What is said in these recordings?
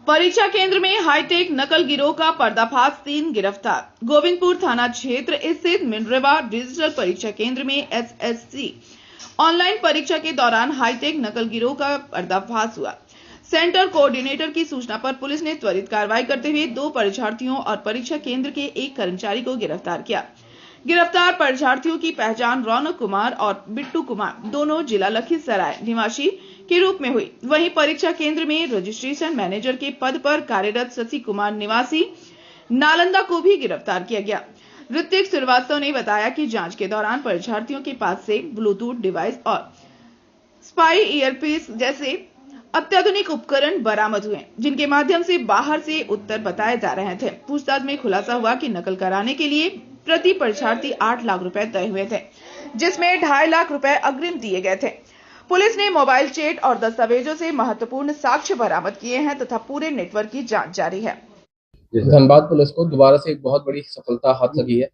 परीक्षा केंद्र में हाईटेक नकल गिरोह का पर्दाफाश, 3 गिरफ्तार। गोविंदपुर थाना क्षेत्र स्थित मिनरेगा डिजिटल परीक्षा केंद्र में एसएससी ऑनलाइन परीक्षा के दौरान हाईटेक नकल गिरोह का पर्दाफाश हुआ। सेंटर कोऑर्डिनेटर की सूचना पर पुलिस ने त्वरित कार्रवाई करते हुए 2 परीक्षार्थियों और परीक्षा केंद्र के 1 कर्मचारी को गिरफ्तार किया। गिरफ्तार परीक्षार्थियों की पहचान रौनक कुमार और बिट्टू कुमार, दोनों जिला लखीसराय निवासी के रूप में हुई। वहीं परीक्षा केंद्र में रजिस्ट्रेशन मैनेजर के पद पर कार्यरत शशि कुमार निवासी नालंदा को भी गिरफ्तार किया गया। ऋतिक श्रीवास्तव ने बताया कि जांच के दौरान परीक्षार्थियों के पास से ब्लूटूथ डिवाइस और स्पाई ईयरपीस जैसे अत्याधुनिक उपकरण बरामद हुए, जिनके माध्यम से बाहर से उत्तर बताए जा रहे थे। पूछताछ में खुलासा हुआ कि नकल कराने के लिए प्रति परीक्षार्थी 8 लाख रुपए तय हुए थे, जिसमें 2.5 लाख रुपए अग्रिम दिए गए थे। पुलिस ने मोबाइल चैट और दस्तावेजों से महत्वपूर्ण साक्ष्य बरामद किए हैं तथा पूरे नेटवर्क की जांच जारी है। धनबाद पुलिस को दोबारा से एक बहुत बड़ी सफलता हाथ लगी है।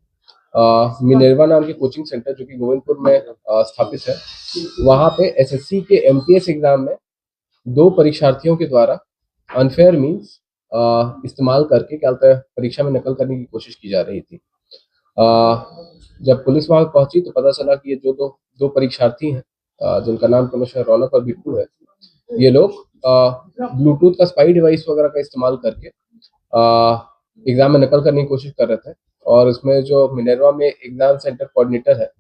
मिनर्वा नाम की कोचिंग सेंटर जो कि गोविंदपुर में स्थापित है, वहां पे एसएससी के एमटीएस एग्जाम में 2 परीक्षार्थियों के द्वारा अनफेयर मींस इस्तेमाल करके क्या कहते हैं परीक्षा में नकल करने की कोशिश की जा रही थी। जब पुलिस वहां पहुंची तो पता चला कि ये जो दो परीक्षार्थी हैं, जिनका नाम क्रमशः रौनक और बिट्टू है, ये लोग ब्लूटूथ का स्पाई डिवाइस वगैरह का इस्तेमाल करके एग्जाम में नकल करने की कोशिश कर रहे थे। और उसमें जो मिनर्वा में एग्जाम सेंटर कोऑर्डिनेटर है,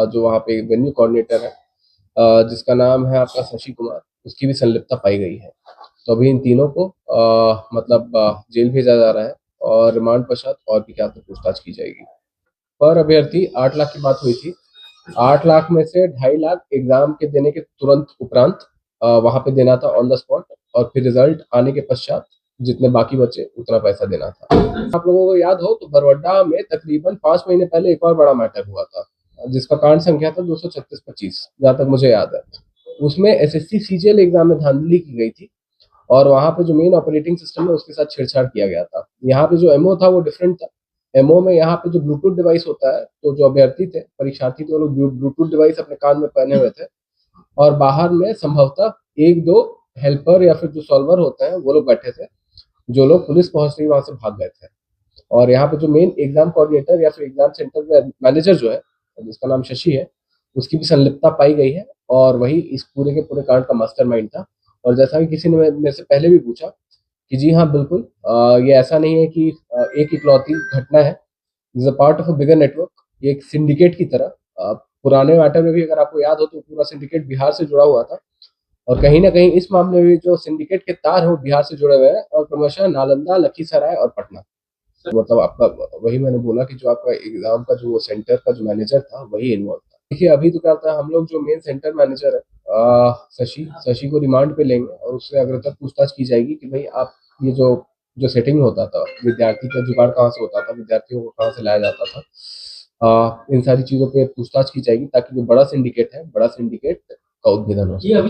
जो वहाँ पे वेन्यू कोऑर्डिनेटर है, जिसका नाम है आपका शशि कुमार, उसकी भी संलिप्तता पाई गई है। तो अभी इन तीनों को जेल भेजा जा रहा है और रिमांड पश्चात और भी क्या पूछताछ की जाएगी। पर अभ्यर्थी 8 लाख की बात हुई थी। 8 लाख में से 2.5 लाख एग्जाम के देने के तुरंत उपरांत वहां पे देना था ऑन द स्पॉट, और फिर रिजल्ट आने के पश्चात जितने बाकी बचे उतना पैसा देना था। आप लोगों को याद हो तो बरवड्डा में तकरीबन 5 महीने पहले एक और बड़ा मैटर हुआ था, जिसका कांड संख्या था 236-25, जहां तक मुझे याद है। उसमें एसएससी सीजीएल एग्जाम में धांधली की गई थी और वहां पे जो मेन ऑपरेटिंग सिस्टम है उसके साथ छेड़छाड़ किया गया था। यहाँ पे जो एमओ था वो डिफरेंट था। एमओ में यहाँ पे जो ब्लूटूथ डिवाइस होता है, तो जो अभ्यर्थी थे, परीक्षार्थी थे, वो लोग ब्लूटूथ डिवाइस अपने कान में पहने हुए थे और बाहर में संभवतः 1-2 हेल्पर या फिर जो सॉल्वर होते हैं वो लोग बैठे थे। जो लोग पुलिस पहुंच रही वहां से भाग गए थे। और यहाँ पे जो मेन एग्जाम कोऑर्डिनेटर या फिर एग्जाम सेंटर में मैनेजर जो है, जिसका नाम शशि है, उसकी भी संलिप्तता पाई गई है और वही इस पूरे के पूरे कांड का मास्टरमाइंड था। और जैसा कि किसी ने मेरे से पहले भी पूछा कि जी हाँ बिल्कुल, ये ऐसा नहीं है कि एक इकलौती घटना है, is a part of a bigger network, एक सिंडिकेट की तरह। पुराने मैटर में भी अगर आपको याद हो तो पूरा सिंडिकेट बिहार से जुड़ा हुआ था, और कहीं ना कहीं इस मामले में जो सिंडिकेट के तार हैं वो बिहार से जुड़े हुए हैं, और क्रमशः नालंदा, लखीसराय और पटना। मतलब आपका वही मैंने बोला कि जो आपका एग्जाम का जो सेंटर का जो मैनेजर था वही इन्वॉल्व था। देखिए अभी तो क्या होता है, हम लोग जो मेन सेंटर मैनेजर है शशि को रिमांड पे लेंगे और उससे अग्रतर पूछताछ की जाएगी कि भाई आप ये जो सेटिंग होता था, विद्यार्थी का जुगाड़ कहाँ से होता था, विद्यार्थियों को कहाँ से लाया जाता था, इन सारी चीजों पे पूछताछ की जाएगी ताकि जो बड़ा सिंडिकेट है, बड़ा सिंडिकेट का उद्भेदन हो।